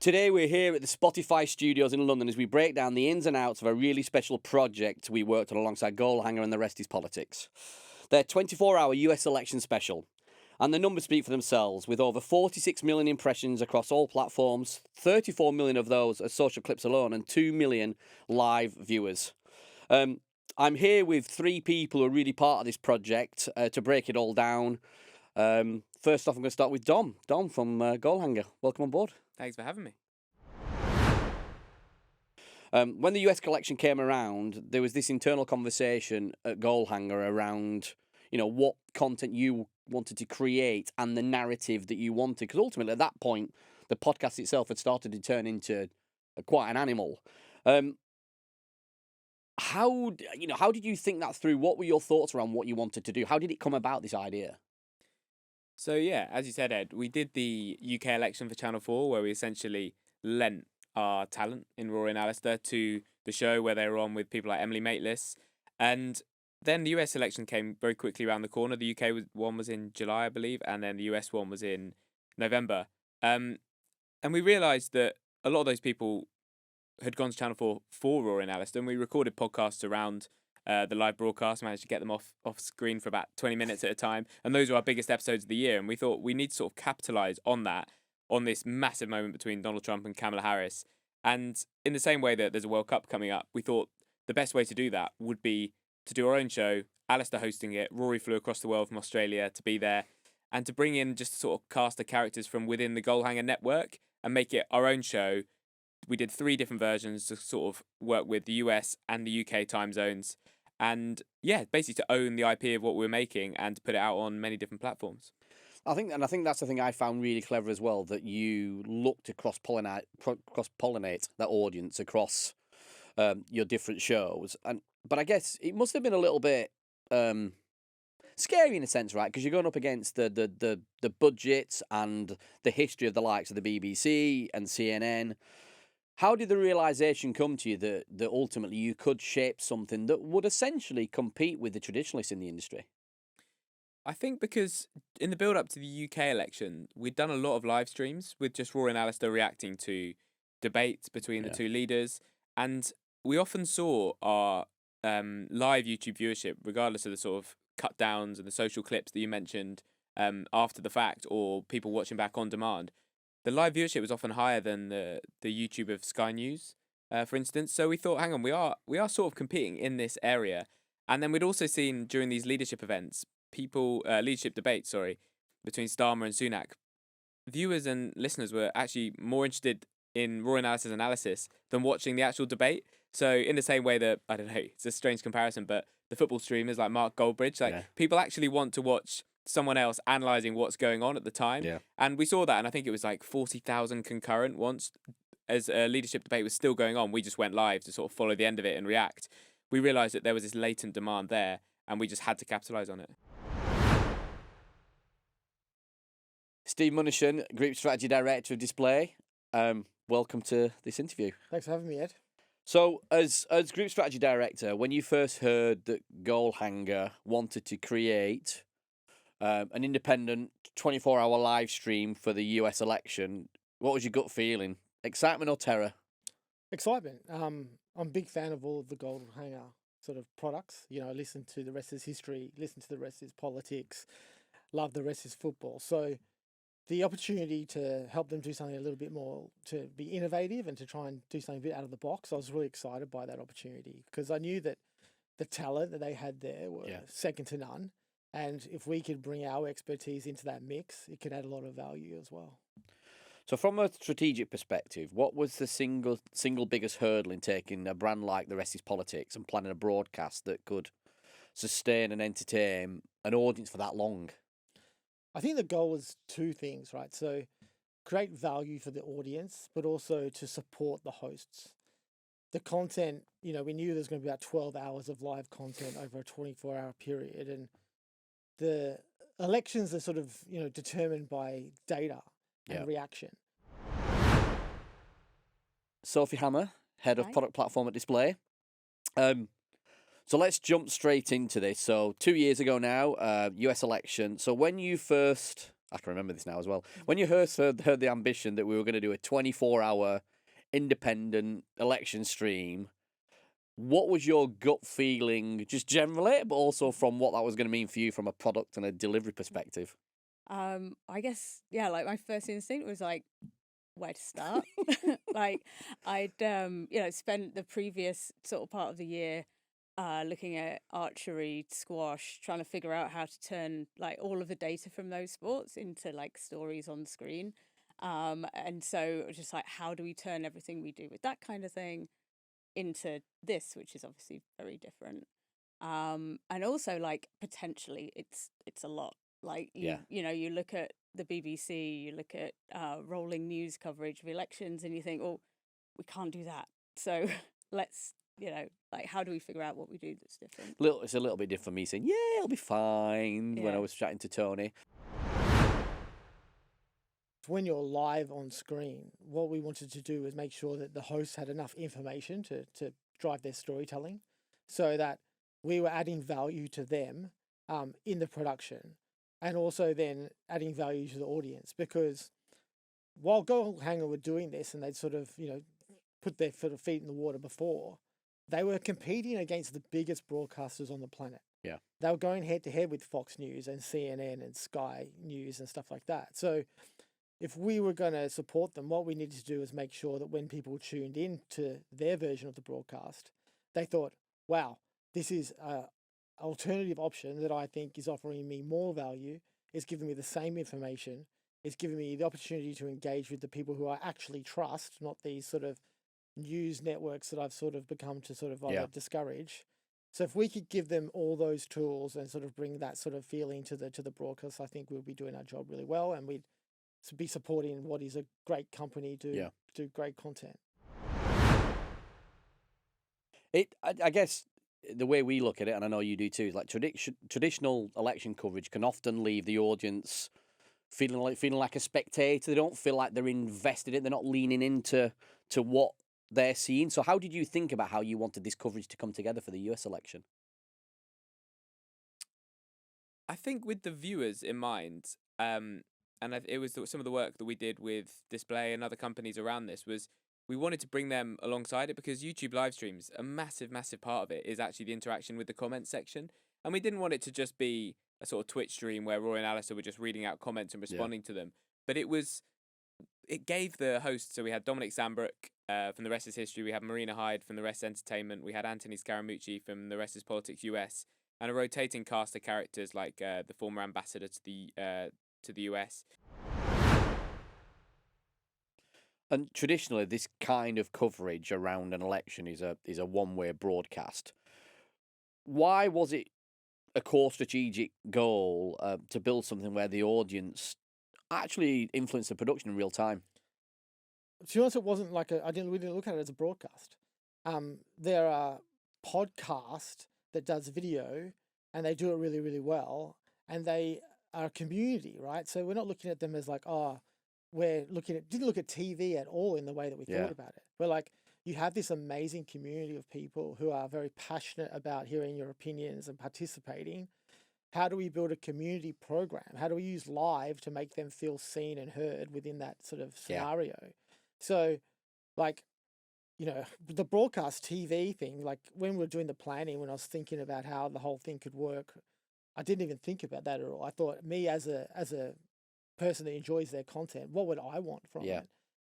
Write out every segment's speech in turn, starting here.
Today we're here at the Spotify studios in London as we break down the ins and outs of a really special project we worked on alongside Goalhanger and The Rest is Politics. Their 24-hour US election special. And the numbers speak for themselves, with over 46 million impressions across all platforms, 34 million of those are social clips alone, and 2 million live viewers. I'm here with three people who are really part of this project to break it all down. First off, I'm going to start with Dom. Dom from Goalhanger. Welcome on board. Thanks for having me. When the US election came around, there was this internal conversation at Goalhanger around, what content you wanted to create and the narrative that you wanted. Because ultimately, at that point, the podcast itself had started to turn into quite an animal. How did you think that through? What were your thoughts around what you wanted to do? How did it come about, this idea? So yeah, as you said, Ed, we did the UK election for Channel 4, where we essentially lent our talent in Rory and Alistair to the show where they were on with people like Emily Maitlis. And then the US election came very quickly around the corner. The UK one was in July, I believe, and then the US one was in November. And we realised that a lot of those people had gone to Channel 4 for Rory and Alistair, and we recorded podcasts around the live broadcast, managed to get them off screen for about 20 minutes at a time. And those were our biggest episodes of the year. And we thought we need to sort of capitalise on that, on this massive moment between Donald Trump and Kamala Harris. And in the same way that there's a World Cup coming up, we thought the best way to do that would be to do our own show, Alistair hosting it. Rory flew across the world from Australia to be there, and to bring in just sort of cast the characters from within the Goalhanger network and make it our own show. We did 3 different versions to sort of work with the US and the UK time zones. And yeah, basically to own the IP of what we're making and to put it out on many different platforms. I think that's the thing I found really clever as well, that you look to cross-pollinate that audience across your different shows. But I guess it must have been a little bit scary in a sense, right? Because you're going up against the budgets and the history of the likes of the BBC and CNN. How did the realisation come to you that ultimately you could shape something that would essentially compete with the traditionalists in the industry? I think because in the build-up to the UK election, we'd done a lot of live streams with just Rory and Alistair reacting to debates between the two leaders. And we often saw our live YouTube viewership, regardless of the sort of cut downs and the social clips that you mentioned after the fact, or people watching back on demand. The live viewership was often higher than the YouTube of Sky News, for instance. So we thought, hang on, we are sort of competing in this area. And then we'd also seen during these leadership events, leadership debates, between Starmer and Sunak, viewers and listeners were actually more interested in Rory and Alistair's analysis than watching the actual debate. So in the same way that, I don't know, it's a strange comparison, but the football streamers like Mark Goldbridge, people actually want to watch someone else analysing what's going on at the time. Yeah. And we saw that, and I think it was like 40,000 concurrent once as a leadership debate was still going on. We just went live to sort of follow the end of it and react. We realised that there was this latent demand there, and we just had to capitalise on it. Steve Munachen, Group Strategy Director of Dizplai. Welcome to this interview. Thanks for having me, Ed. So, as Group Strategy Director, when you first heard that Goalhanger wanted to create an independent 24-hour live stream for the US election, what was your gut feeling? Excitement or terror? Excitement. I'm a big fan of all of the Goalhanger sort of products. Listen to The Rest is History, listen to The Rest is Politics, love The Rest is Football. So the opportunity to help them do something a little bit more, to be innovative and to try and do something a bit out of the box, I was really excited by that opportunity because I knew that the talent that they had there were second to none. And if we could bring our expertise into that mix, it could add a lot of value as well. So from a strategic perspective, what was the single biggest hurdle in taking a brand like The Rest is Politics and planning a broadcast that could sustain and entertain an audience for that long? I think the goal was 2 things, right? So create value for the audience, but also to support the hosts. The content, we knew there was going to be about 12 hours of live content over a 24-hour period. And the elections are sort of, determined by data and reaction. Sophie Hammer, Head of Product Platform at Dizplai. So let's jump straight into this. So 2 years ago now, US election. So when you first I can remember this now as well. When you heard the ambition that we were going to do a 24-hour independent election stream, what was your gut feeling, just generally, but also from what that was going to mean for you from a product and a delivery perspective? I guess, yeah, like my first instinct was like, where to start? Like I'd, spent the previous sort of part of the year looking at archery, squash, trying to figure out how to turn like all of the data from those sports into like stories on screen. And so it was just like, how do we turn everything we do with that kind of thing into this, which is obviously very different. And also like potentially it's a lot. Like you look at the BBC, you look at rolling news coverage of elections, and you think, oh, we can't do that. So let's like how do we figure out what we do that's different? It's a little bit different from me saying, yeah, it'll be fine when I was chatting to Tony. When you're live on screen, what we wanted to do was make sure that the hosts had enough information to drive their storytelling so that we were adding value to them in the production and also then adding value to the audience. Because while Goalhanger were doing this and they'd sort of, put their sort of feet in the water before, they were competing against the biggest broadcasters on the planet. Yeah. They were going head to head with Fox News and CNN and Sky News and stuff like that. So if we were going to support them, what we needed to do was make sure that when people tuned in to their version of the broadcast, they thought, wow, this is an alternative option that I think is offering me more value, is giving me the same information, it's giving me the opportunity to engage with the people who I actually trust, not these sort of news networks that I've sort of become to sort of discourage. So if we could give them all those tools and sort of bring that sort of feeling to the broadcast, I think we'll be doing our job really well, and we'd be supporting what is a great company do great content. I guess the way we look at it, and I know you do too, is like traditional election coverage can often leave the audience feeling like a spectator. They don't feel like they're invested in it. They're not leaning into what they're seeing. So how did you think about how you wanted this coverage to come together for the US election? I think with the viewers in mind, it was some of the work that we did with Dizplai and other companies around this was we wanted to bring them alongside it because YouTube live streams, a massive, massive part of it is actually the interaction with the comment section. And we didn't want it to just be a sort of Twitch stream where Roy and Alistair were just reading out comments and responding to them. But it gave the hosts, so we had Dominic Sambrook from The Rest is History, we had Marina Hyde from The Rest Entertainment, we had Anthony Scaramucci from The Rest is Politics US, and a rotating cast of characters like the former ambassador to the US. And traditionally, this kind of coverage around an election is a one-way broadcast. Why was it a core strategic goal to build something where the audience actually influenced the production in real time? To be honest, it wasn't like we didn't look at it as a broadcast. There are podcasts that does video, and they do it really, really well, and they are a community, right? So we're not looking at them as like, didn't look at TV at all in the way that we thought about it. We're like, you have this amazing community of people who are very passionate about hearing your opinions and participating. How do we build a community program? How do we use live to make them feel seen and heard within that sort of scenario? So, like, the broadcast TV thing, like when we were doing the planning, when I was thinking about how the whole thing could work, I didn't even think about that at all. I thought, me as a person that enjoys their content, what would I want from it?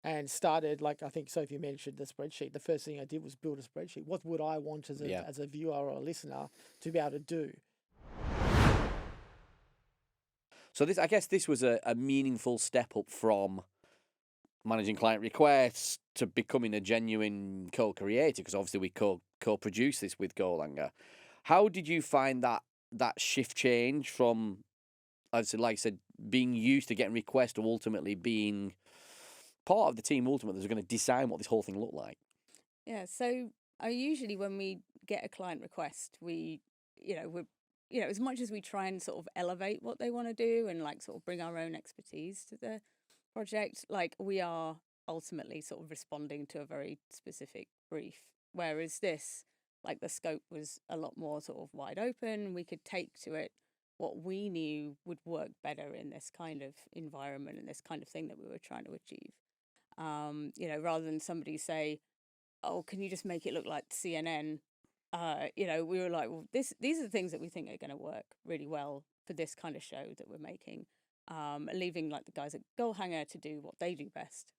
And started, like I think Sophie mentioned the spreadsheet. The first thing I did was build a spreadsheet. What would I want as a viewer or a listener to be able to do? So I guess this was a meaningful step up from managing client requests to becoming a genuine co-creator, because obviously we co-produce this with Goalhanger. How did you find that shift change from, like I said, being used to getting requests to ultimately being part of the team ultimately that's going to decide what this whole thing looked like? Yeah, so usually when we get a client request, we're as much as we try and sort of elevate what they want to do and like sort of bring our own expertise to the project, like we are ultimately sort of responding to a very specific brief. Whereas this, like the scope was a lot more sort of wide open. We could take to it what we knew would work better in this kind of environment and this kind of thing that we were trying to achieve. You know, rather than somebody say, "Oh, can you just make it look like CNN?" You know, we were like, "Well, these are the things that we think are going to work really well for this kind of show that we're making." Leaving like the guys at Goalhanger to do what they do best,